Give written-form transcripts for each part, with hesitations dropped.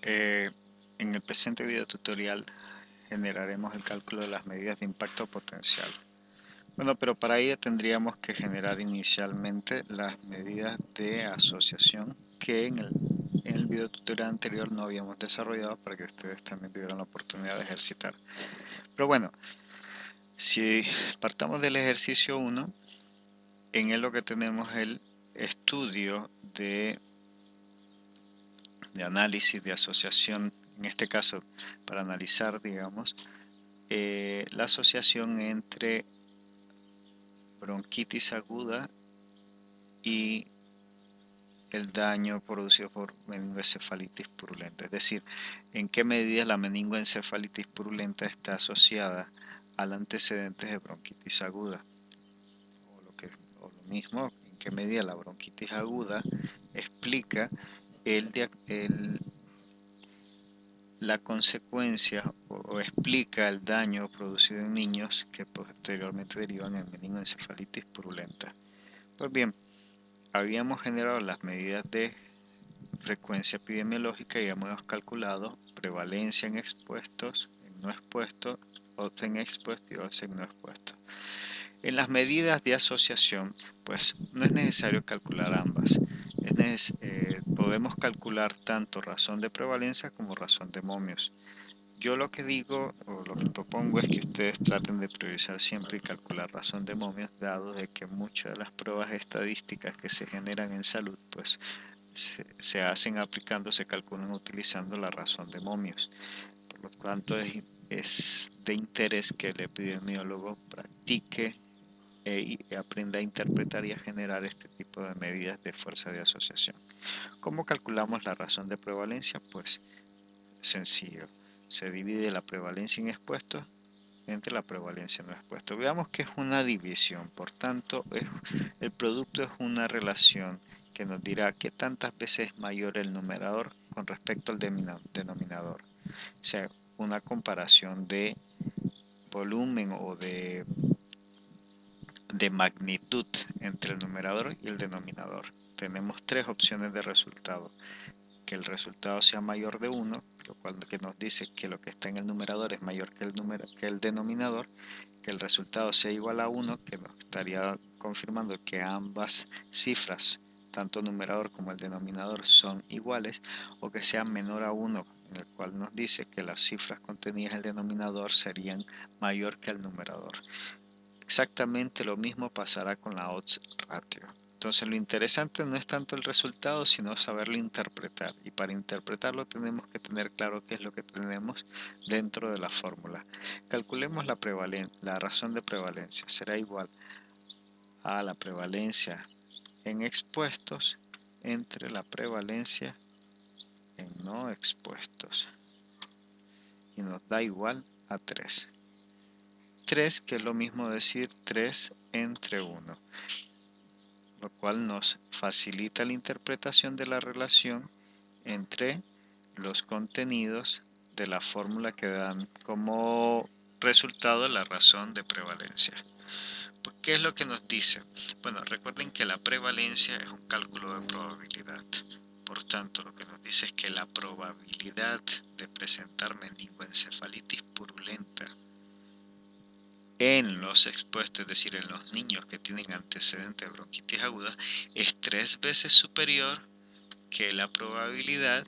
En el presente video tutorial generaremos el cálculo de las medidas de impacto potencial. Bueno, pero para ello tendríamos que generar inicialmente las medidas de asociación que en el video tutorial anterior no habíamos desarrollado para que ustedes también tuvieran la oportunidad de ejercitar. Pero bueno, si partamos del ejercicio 1, en él lo que tenemos es el estudio de análisis de asociación, en este caso para analizar, digamos, la asociación entre bronquitis aguda y el daño producido por meningoencefalitis purulenta, es decir, en qué medida la meningoencefalitis purulenta está asociada al antecedente de bronquitis aguda, o lo mismo, en qué medida la bronquitis aguda explica la consecuencia o explica el daño producido en niños que posteriormente derivan en meningoencefalitis purulenta. Pues bien, habíamos generado las medidas de frecuencia epidemiológica y hemos calculado prevalencia en expuestos, en no expuestos, odds en expuestos y odds en no expuestos. En las medidas de asociación, pues no es necesario calcular ambas. Podemos calcular tanto razón de prevalencia como razón de momios. Yo lo que digo o lo que propongo es que ustedes traten de priorizar siempre y calcular razón de momios, dado de que muchas de las pruebas estadísticas que se generan en salud, pues se hacen aplicando, se calculan utilizando la razón de momios. Por lo tanto, es de interés que el epidemiólogo practique y aprenda a interpretar y a generar este tipo de medidas de fuerza de asociación. ¿Cómo calculamos la razón de prevalencia? Pues sencillo. Se divide la prevalencia en expuestos entre la prevalencia no expuestos. Veamos que es una división, por tanto, el producto es una relación que nos dirá qué tantas veces es mayor el numerador con respecto al denominador. O sea, una comparación de volumen o de magnitud entre el numerador y el denominador. Tenemos tres opciones de resultado. Que el resultado sea mayor de 1, lo cual que nos dice que lo que está en el numerador es mayor que el denominador, que el resultado sea igual a 1, que nos estaría confirmando que ambas cifras, tanto numerador como el denominador, son iguales, o que sea menor a 1, en el cual nos dice que las cifras contenidas en el denominador serían mayor que el numerador. Exactamente lo mismo pasará con la odds ratio. Entonces lo interesante no es tanto el resultado, sino saberlo interpretar. Y para interpretarlo tenemos que tener claro qué es lo que tenemos dentro de la fórmula. Calculemos la razón de prevalencia. Será igual a la prevalencia en expuestos entre la prevalencia en no expuestos. Y nos da igual a 3. 3, que es lo mismo decir 3 entre 1. Lo cual nos facilita la interpretación de la relación entre los contenidos de la fórmula que dan como resultado la razón de prevalencia. ¿Qué es lo que nos dice? Bueno, recuerden que la prevalencia es un cálculo de probabilidad. Por tanto, lo que nos dice es que la probabilidad de presentar meningoencefalitis purulenta en los expuestos, es decir, en los niños que tienen antecedentes de bronquitis aguda, es 3 veces superior que la probabilidad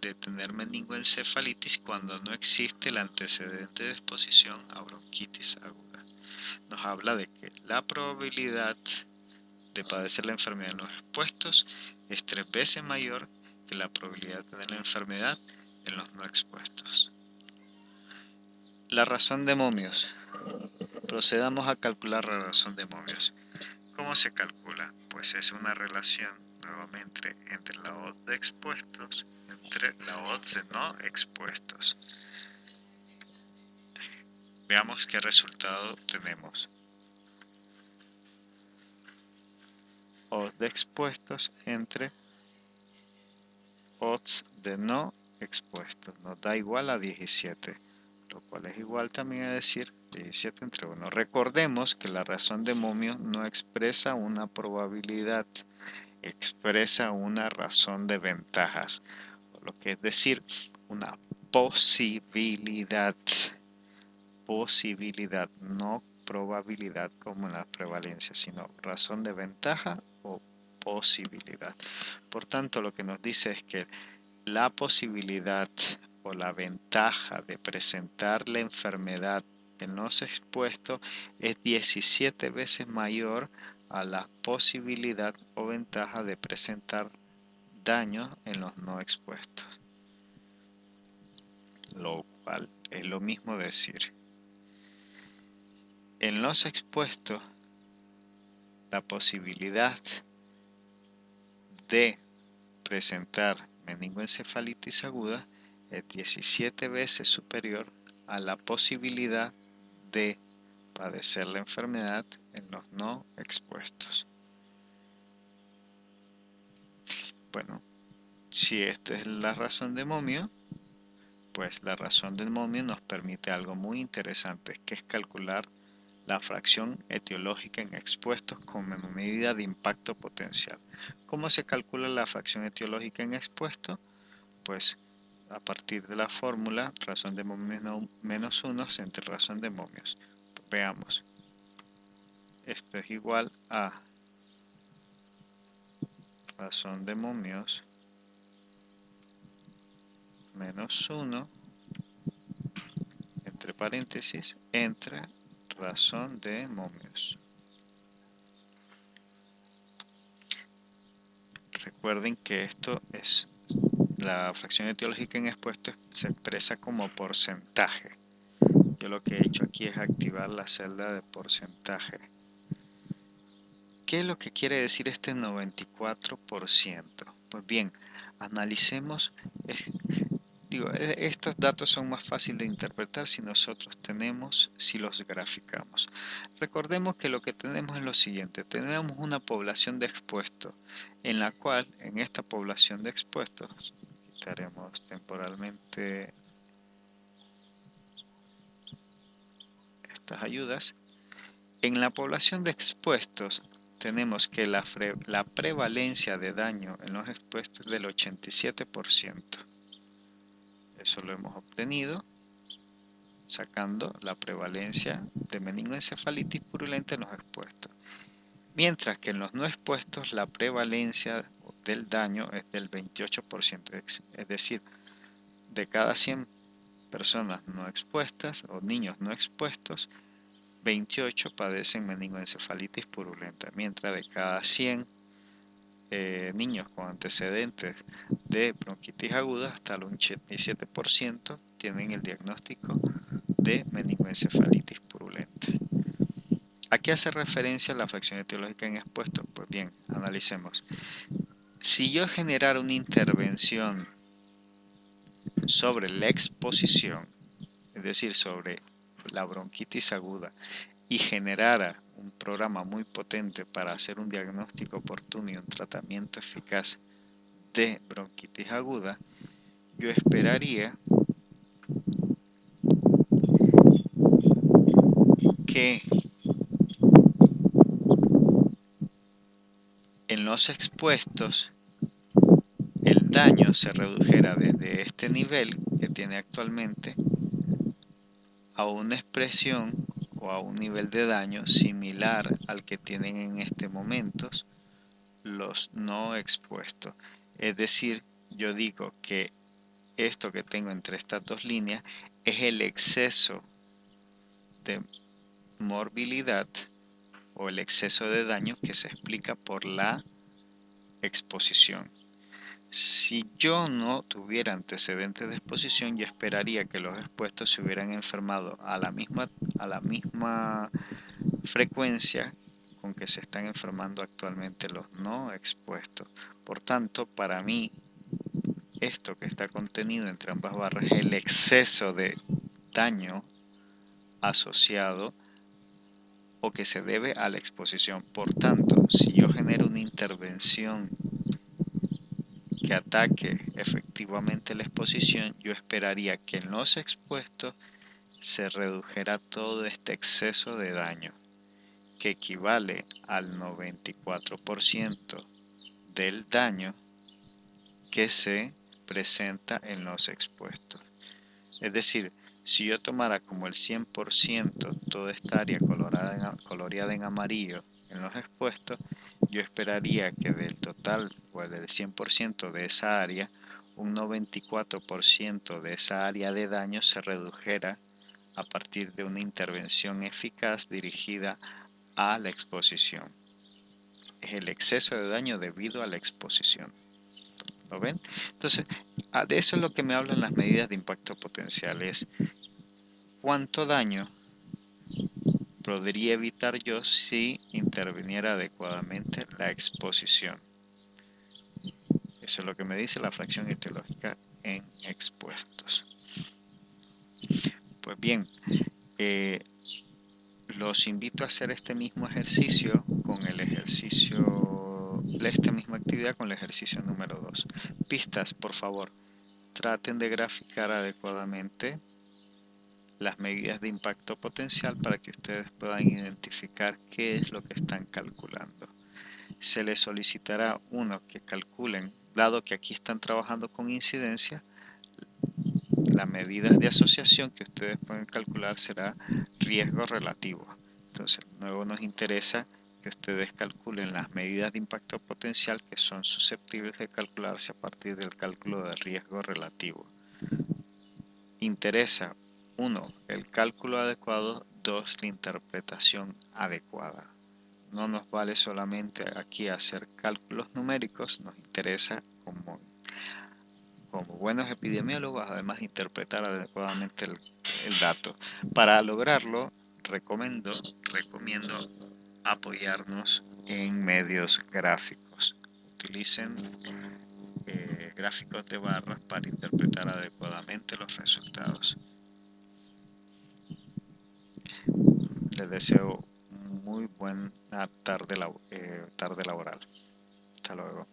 de tener meningoencefalitis cuando no existe el antecedente de exposición a bronquitis aguda. Nos habla de que la probabilidad de padecer la enfermedad en los expuestos es 3 veces mayor que la probabilidad de tener la enfermedad en los no expuestos. La razón de momios. Procedamos a calcular la razón de momios. ¿Cómo se calcula? Pues es una relación nuevamente entre la odds de expuestos entre la odds de no expuestos. Veamos qué resultado tenemos. Odds de expuestos entre odds de no expuestos. Nos da igual a 17, lo cual es igual también a decir 17 entre 1. Recordemos que la razón de momio no expresa una probabilidad, expresa una razón de ventajas. lo que es decir, una posibilidad, no probabilidad como en la prevalencia, sino razón de ventaja o posibilidad. Por tanto, lo que nos dice es que la posibilidad o la ventaja de presentar la enfermedad en los expuestos es 17 veces mayor a la posibilidad o ventaja de presentar daños en los no expuestos. Lo cual es lo mismo decir, en los expuestos la posibilidad de presentar meningoencefalitis aguda es 17 veces superior a la posibilidad de padecer la enfermedad en los no expuestos. Bueno, si esta es la razón de Momio, pues la razón del momio nos permite algo muy interesante, que es calcular la fracción etiológica en expuestos como medida de impacto potencial. ¿Cómo se calcula la fracción etiológica en expuestos? Pues a partir de la fórmula razón de momios menos 1 entre razón de momios. Veamos. Esto es igual a razón de momios menos 1 entre paréntesis entre razón de momios. Recuerden que esto es la fracción etiológica en expuesto, se expresa como porcentaje. Yo lo que he hecho aquí es activar la celda de porcentaje. ¿Qué es lo que quiere decir este 94%? Pues bien, analicemos. Estos datos son más fáciles de interpretar si si los graficamos. Recordemos que lo que tenemos es lo siguiente: tenemos una población de expuestos, en la cual, en esta población de expuestos, quitaremos temporalmente estas ayudas. En la población de expuestos tenemos que la prevalencia de daño en los expuestos es del 87%. Eso lo hemos obtenido sacando la prevalencia de meningoencefalitis purulenta en los expuestos. Mientras que en los no expuestos la prevalencia del daño es del 28%, es decir, de cada 100 personas no expuestas o niños no expuestos, 28 padecen meningoencefalitis purulenta, mientras de cada 100 niños con antecedentes de bronquitis aguda, hasta el 87% tienen el diagnóstico de meningoencefalitis purulenta. ¿A qué hace referencia la fracción etiológica en expuestos? Pues bien, analicemos. Si yo generara una intervención sobre la exposición, es decir, sobre la bronquitis aguda, y generara un programa muy potente para hacer un diagnóstico oportuno y un tratamiento eficaz de bronquitis aguda, yo esperaría que en los expuestos el daño se redujera desde este nivel que tiene actualmente a una expresión o a un nivel de daño similar al que tienen en este momento los no expuestos. Es decir, yo digo que esto que tengo entre estas dos líneas es el exceso de morbilidad o el exceso de daño que se explica por la exposición. Si yo no tuviera antecedentes de exposición, yo esperaría que los expuestos se hubieran enfermado a la misma frecuencia con que se están enfermando actualmente los no expuestos. Por tanto, para mí, esto que está contenido entre ambas barras es el exceso de daño asociado o que se debe a la exposición. Por tanto, si yo genero una intervención que ataque efectivamente la exposición, yo esperaría que en los expuestos se redujera todo este exceso de daño, que equivale al 94% del daño que se presenta en los expuestos. Es decir, si yo tomara como el 100% toda esta área coloreada en amarillo en los expuestos, yo esperaría que del total o del 100% de esa área, un 94% de esa área de daño se redujera a partir de una intervención eficaz dirigida a la exposición. Es el exceso de daño debido a la exposición. ¿Lo ven? Entonces, de eso es lo que me hablan las medidas de impacto potencial. Es cuánto daño podría evitar yo si interviniera adecuadamente la exposición. Eso es lo que me dice la fracción etiológica en expuestos. Pues bien, los invito a hacer este mismo ejercicio con esta misma actividad con el ejercicio número 2. Pistas, por favor, traten de graficar adecuadamente las medidas de impacto potencial para que ustedes puedan identificar qué es lo que están calculando. Se les solicitará que calculen, dado que aquí están trabajando con incidencia, las medidas de asociación que ustedes pueden calcular será riesgo relativo. Entonces, luego nos interesa que ustedes calculen las medidas de impacto potencial que son susceptibles de calcularse a partir del cálculo de riesgo relativo. Interesa 1. El cálculo adecuado. 2. La interpretación adecuada. No nos vale solamente aquí hacer cálculos numéricos, nos interesa como buenos epidemiólogos además interpretar adecuadamente el dato. Para lograrlo recomiendo apoyarnos en medios gráficos. Utilicen gráficos de barras para interpretar adecuadamente los resultados. Les deseo muy buena tarde laboral. Hasta luego.